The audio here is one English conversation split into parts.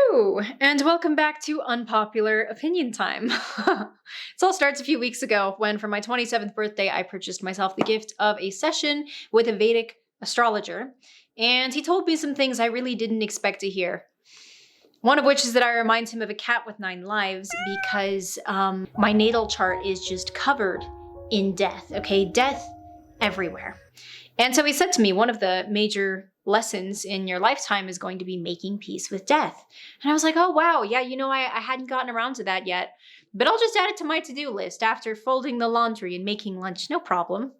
Hello, and welcome back to Unpopular Opinion Time. It all starts a few weeks ago when, for my 27th birthday, I purchased myself the gift of a session with a Vedic astrologer, and he told me some things I really didn't expect to hear. One of which is that I remind him of a cat with 9 lives because my natal chart is just covered in death, okay? Death everywhere. And so he said to me, one of the major lessons in your lifetime is going to be making peace with death. And I was like, oh, wow. Yeah, I hadn't gotten around to that yet, but I'll just add it to my to-do list after folding the laundry and making lunch. No problem.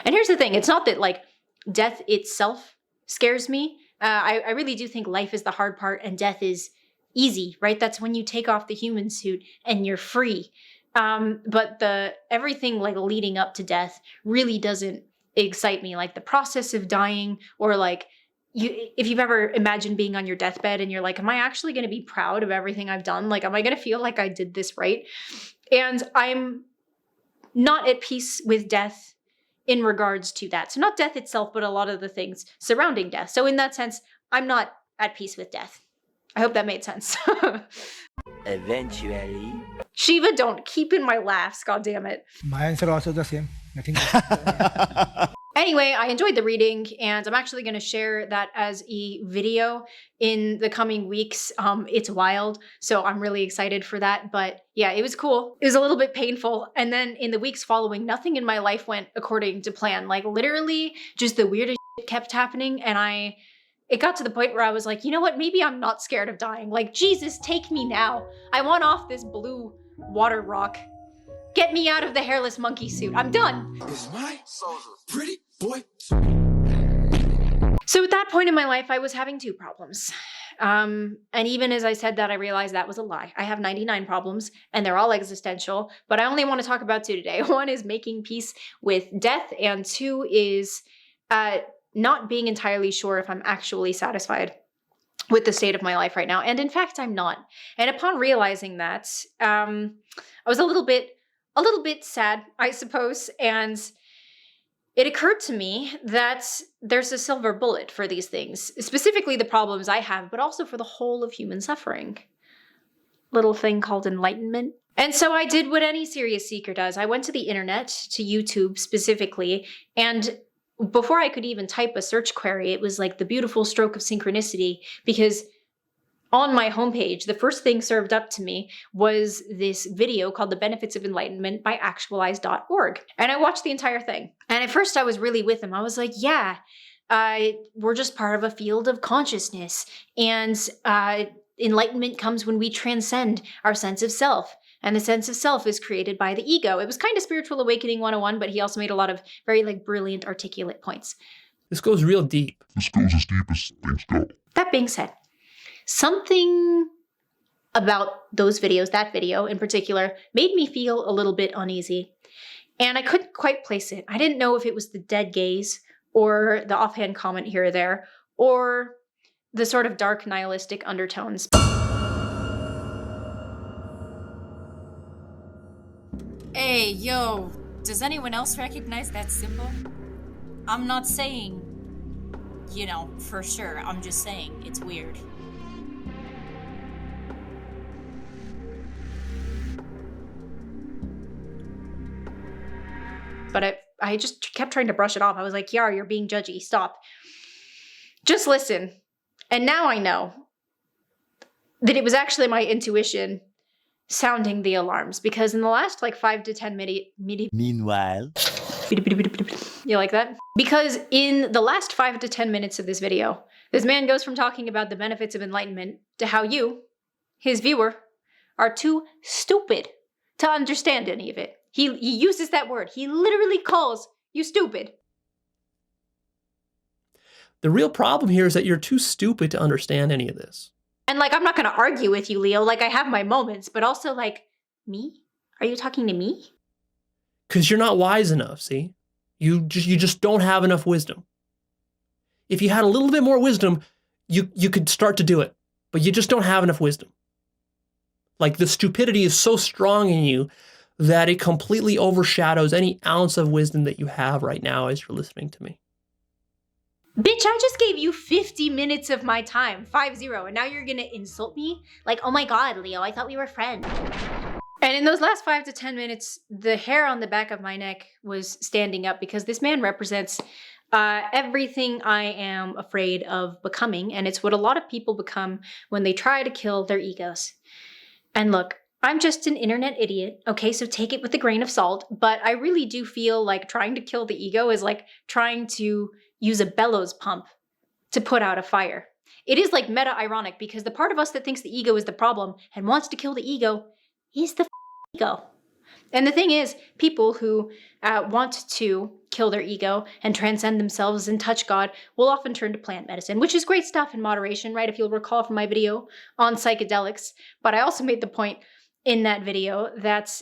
And here's the thing. It's not that death itself scares me. I really do think life is the hard part and death is easy, right? That's when you take off the human suit and you're free. But everything leading up to death really doesn't excite me. Like the process of dying, or if you've ever imagined being on your deathbed and you're like, am I actually going to be proud of everything I've done? Like, am I going to feel like I did this right? And I'm not at peace with death in regards to that. So not death itself, but a lot of the things surrounding death. So in that sense, I'm not at peace with death. I hope that made sense. Eventually. Shiva, don't keep in my laughs, goddammit. My answer also the same. Nothing. Anyway, I enjoyed the reading, and I'm actually going to share that as a video in the coming weeks. It's wild, so I'm really excited for that. But yeah, it was cool. It was a little bit painful. And then in the weeks following, nothing in my life went according to plan. Like literally just the weirdest shit kept happening. And it got to the point where I was like, you know what? Maybe I'm not scared of dying. Like, Jesus, take me now. I want off this blue water rock. Get me out of the hairless monkey suit. I'm done. Is my pretty boy. So at that point in my life, I was having 2 problems. And even as I said that, I realized that was a lie. I have 99 problems and they're all existential, but I only want to talk about 2 today. 1 is making peace with death, and 2 is not being entirely sure if I'm actually satisfied with the state of my life right now. And in fact, I'm not. And upon realizing that, I was a little bit sad, I suppose. And it occurred to me that there's a silver bullet for these things, specifically the problems I have, but also for the whole of human suffering. Little thing called enlightenment. And so I did what any serious seeker does. I went to the internet, to YouTube specifically, and before I could even type a search query, it was like the beautiful stroke of synchronicity, because on my homepage, the first thing served up to me was this video called The Benefits of Enlightenment by actualize.org. And I watched the entire thing. And at first I was really with him. I was like, yeah, we're just part of a field of consciousness. And enlightenment comes when we transcend our sense of self. And the sense of self is created by the ego. It was kind of Spiritual Awakening 101, but he also made a lot of very brilliant, articulate points. This goes real deep. This goes as deep as things go. That being said, something about those videos, that video in particular, made me feel a little bit uneasy. And I couldn't quite place it. I didn't know if it was the dead gaze, or the offhand comment here or there, or the sort of dark nihilistic undertones. Hey, yo, does anyone else recognize that symbol? I'm not saying, for sure. I'm just saying it's weird. But I just kept trying to brush it off. I was like, Yar, you're being judgy. Stop. Just listen. And now I know that it was actually my intuition sounding the alarms, because in the last 5 to 10 minutes. Meanwhile. You like that? Because in the last 5 to 10 minutes of this video, this man goes from talking about the benefits of enlightenment to how you, his viewer, are too stupid to understand any of it. He uses that word. He literally calls you stupid. The real problem here is that you're too stupid to understand any of this. And I'm not going to argue with you, Leo. I have my moments, but also me? Are you talking to me? Because you're not wise enough, see? You just don't have enough wisdom. If you had a little bit more wisdom, you could start to do it, but you just don't have enough wisdom. The stupidity is so strong in you that it completely overshadows any ounce of wisdom that you have right now as you're listening to me. Bitch, I just gave you 50 minutes of my time, 50, and now you're gonna insult me? Like, oh my god, Leo, I thought we were friends. And in those last 5 to 10 minutes, the hair on the back of my neck was standing up because this man represents everything I am afraid of becoming, and it's what a lot of people become when they try to kill their egos. And look, I'm just an internet idiot, okay, so take it with a grain of salt, but I really do feel like trying to kill the ego is like trying to use a bellows pump to put out a fire. It is like meta-ironic because the part of us that thinks the ego is the problem and wants to kill the ego is the ego. And the thing is, people who want to kill their ego and transcend themselves and touch God will often turn to plant medicine, which is great stuff in moderation, right? If you'll recall from my video on psychedelics. But I also made the point in that video that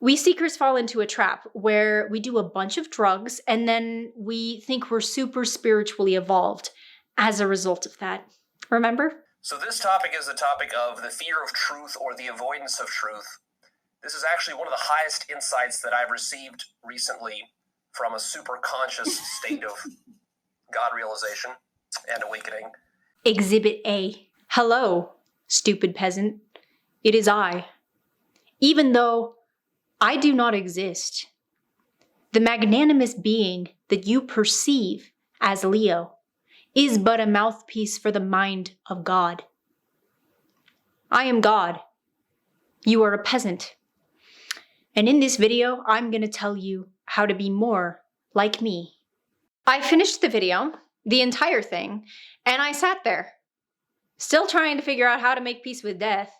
we seekers fall into a trap where we do a bunch of drugs and then we think we're super spiritually evolved as a result of that. Remember? So this topic is the topic of the fear of truth or the avoidance of truth. This is actually one of the highest insights that I've received recently from a super conscious state of God realization and awakening. Exhibit A. Hello, stupid peasant. It is I. Even though I do not exist, the magnanimous being that you perceive as Leo is but a mouthpiece for the mind of God. I am God. You are a peasant. And in this video, I'm going to tell you how to be more like me. I finished the video, the entire thing, and I sat there, still trying to figure out how to make peace with death,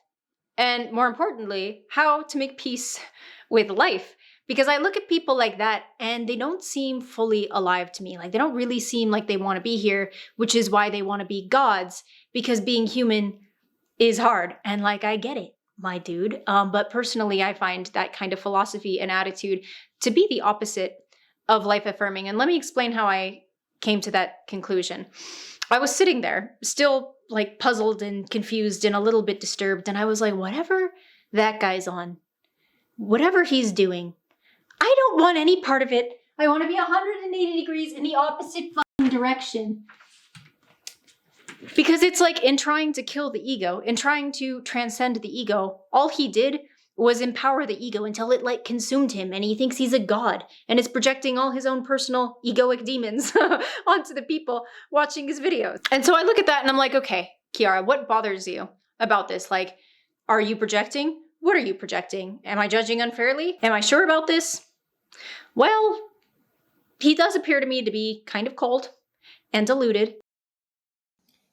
and more importantly, how to make peace with life. Because I look at people like that and they don't seem fully alive to me. Like they don't really seem like they want to be here, which is why they want to be gods, because being human is hard. And like, I get it, my dude. But personally, I find that kind of philosophy and attitude to be the opposite of life affirming. And let me explain how I came to that conclusion. I was sitting there, still like puzzled and confused and a little bit disturbed. And I was like, whatever that guy's on, whatever he's doing, I don't want any part of it. I want to be 180 degrees in the opposite fucking direction. Because it's like in trying to kill the ego, in trying to transcend the ego, all he did was empower the ego until it like consumed him and he thinks he's a god and is projecting all his own personal egoic demons onto the people watching his videos. And so I look at that and I'm like, okay, Kiara, what bothers you about this? Like, are you projecting? What are you projecting? Am I judging unfairly? Am I sure about this? Well, he does appear to me to be kind of cold and deluded.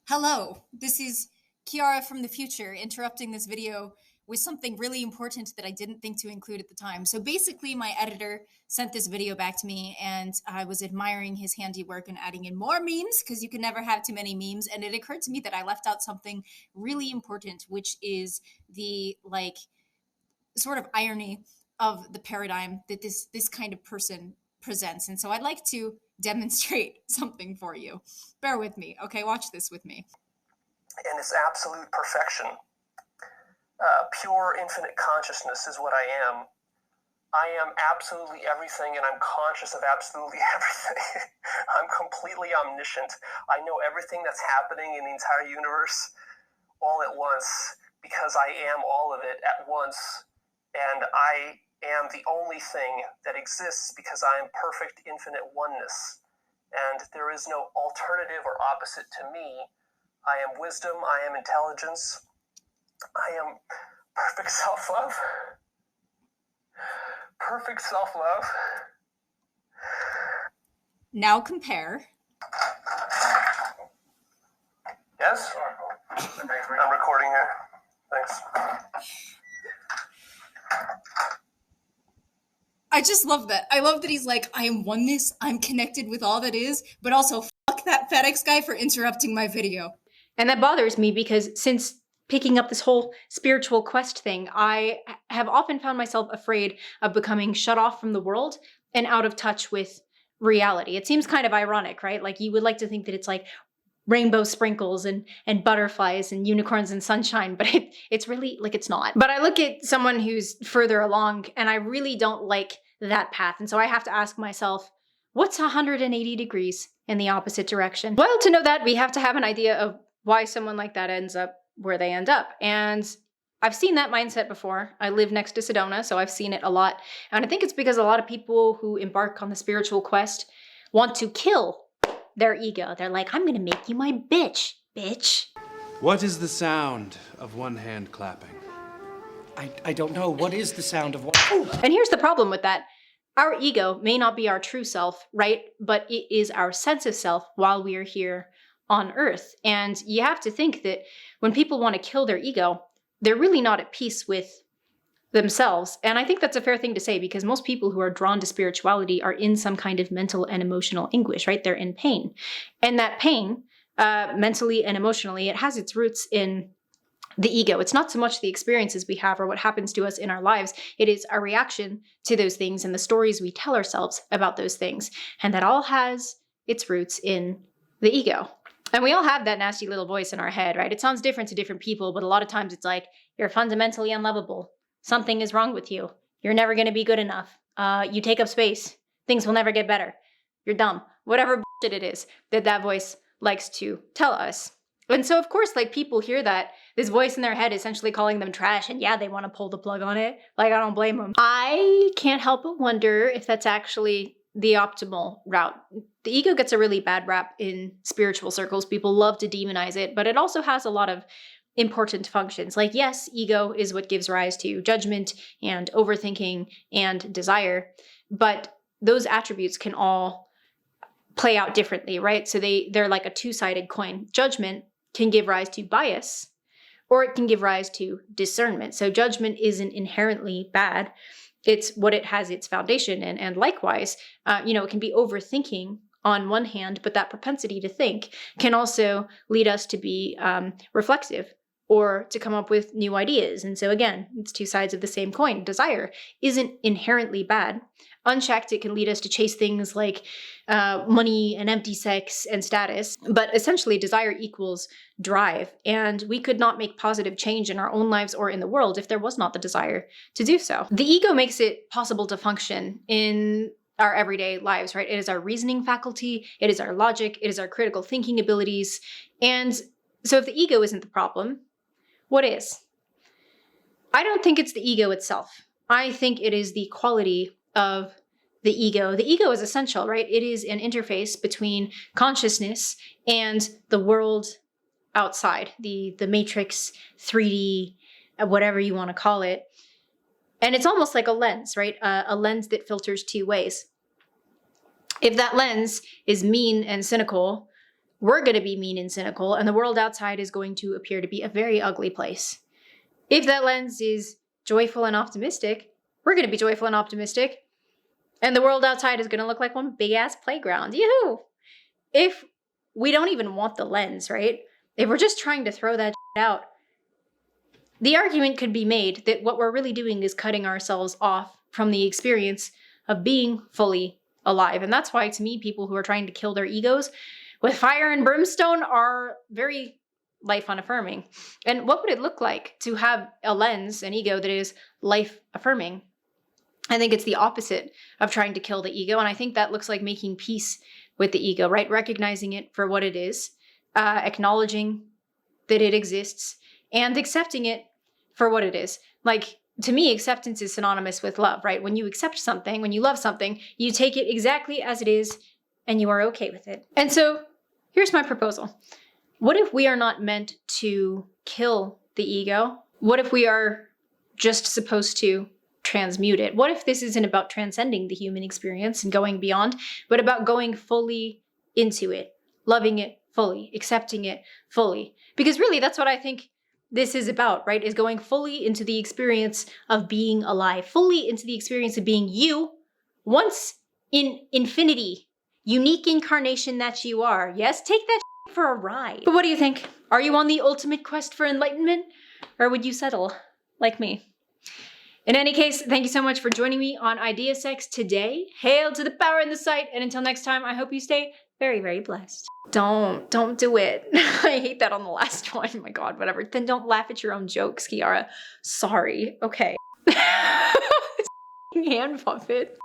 Hello, this is Kiara from the future interrupting this video with something really important that I didn't think to include at the time. So basically my editor sent this video back to me and I was admiring his handiwork and adding in more memes because you can never have too many memes. And it occurred to me that I left out something really important, which is the like sort of irony of the paradigm that this kind of person presents. And so I'd like to demonstrate something for you. Bear with me. Okay, watch this with me. And it's absolute perfection. Pure infinite consciousness is what I am. I am absolutely everything and I'm conscious of absolutely everything. I'm completely omniscient. I know everything that's happening in the entire universe all at once because I am all of it at once. And I am the only thing that exists because I am perfect infinite oneness. And there is no alternative or opposite to me. I am wisdom, I am intelligence, I am perfect self-love. Perfect self-love. Now compare. Yes? I'm recording here. Thanks. I just love that. I love that he's like, I am oneness, I'm connected with all that is, but also fuck that FedEx guy for interrupting my video. And that bothers me because since picking up this whole spiritual quest thing, I have often found myself afraid of becoming shut off from the world and out of touch with reality. It seems kind of ironic, right? Like you would like to think that it's like rainbow sprinkles and butterflies and unicorns and sunshine, but it's really like it's not. But I look at someone who's further along and I really don't like that path. And so I have to ask myself, What's 180 degrees in the opposite direction? Well, to know that, we have to have an idea of why someone like that ends up where they end up. And I've seen that mindset before. I live next to Sedona, so I've seen it a lot. And I think it's because a lot of people who embark on the spiritual quest want to kill their ego. They're like, I'm going to make you my bitch, bitch. What is the sound of one hand clapping? I don't know. What is the sound of one? And here's the problem with that. Our ego may not be our true self, right? But it is our sense of self while we are here on Earth. And you have to think that when people want to kill their ego, they're really not at peace with themselves. And I think that's a fair thing to say, because most people who are drawn to spirituality are in some kind of mental and emotional anguish, right? They're in pain. And that pain, mentally and emotionally, it has its roots in the ego. It's not so much the experiences we have or what happens to us in our lives. It is our reaction to those things and the stories we tell ourselves about those things. And that all has its roots in the ego. And we all have that nasty little voice in our head, right? It sounds different to different people, but a lot of times it's like, you're fundamentally unlovable. Something is wrong with you. You're never going to be good enough. You take up space. Things will never get better. You're dumb. Whatever bullshit it is that voice likes to tell us. And so, of course, like, people hear that, this voice in their head essentially calling them trash, and yeah, they want to pull the plug on it. Like, I don't blame them. I can't help but wonder if that's actually the optimal route. The ego gets a really bad rap in spiritual circles. People love to demonize it, but it also has a lot of important functions. Like, yes, ego is what gives rise to judgment and overthinking and desire, but those attributes can all play out differently, right? So they're like a two-sided coin. Judgment can give rise to bias, or it can give rise to discernment. So judgment isn't inherently bad. It's what it has its foundation in. And likewise, it can be overthinking on one hand, but that propensity to think can also lead us to be reflexive or to come up with new ideas. And so again, it's two sides of the same coin. Desire isn't inherently bad. Unchecked, it can lead us to chase things like money and empty sex and status. But essentially, desire equals drive. And we could not make positive change in our own lives or in the world if there was not the desire to do so. The ego makes it possible to function in our everyday lives, right? It is our reasoning faculty. It is our logic. It is our critical thinking abilities. And so if the ego isn't the problem, what is? I don't think it's the ego itself. I think it is the quality of the ego. The ego is essential, right? It is an interface between consciousness and the world outside, the matrix, 3D, whatever you want to call it. And it's almost like a lens, right? A lens that filters two ways. If that lens is mean and cynical, we're going to be mean and cynical, and the world outside is going to appear to be a very ugly place. If that lens is joyful and optimistic, we're going to be joyful and optimistic, and the world outside is going to look like one big-ass playground. Yoo-hoo! If we don't even want the lens, right? If we're just trying to throw that out, the argument could be made that what we're really doing is cutting ourselves off from the experience of being fully alive. And that's why, to me, people who are trying to kill their egos with fire and brimstone are very life unaffirming. And what would it look like to have a lens, an ego that is life affirming? I think it's the opposite of trying to kill the ego. And I think that looks like making peace with the ego, right? Recognizing it for what it is, acknowledging that it exists, and accepting it for what it is. Like, to me, acceptance is synonymous with love, right? When you accept something, when you love something, you take it exactly as it is, and you are okay with it. And so here's my proposal. What if we are not meant to kill the ego? What if we are just supposed to transmute it? What if this isn't about transcending the human experience and going beyond, but about going fully into it, loving it fully, accepting it fully? Because really, that's what I think this is about, right? Is going fully into the experience of being alive, fully into the experience of being you, once in infinity, unique incarnation that you are. Yes, take that for a ride. But what do you think? Are you on the ultimate quest for enlightenment, or would you settle like me? In any case, thank you so much for joining me on Idea Sex today. Hail to the power in the sight, and until next time, I hope you stay very, very blessed. Don't do it. I hate that on the last one. Oh my God, whatever. Then don't laugh at your own jokes, Kiara. Sorry. Okay. Hand puppet.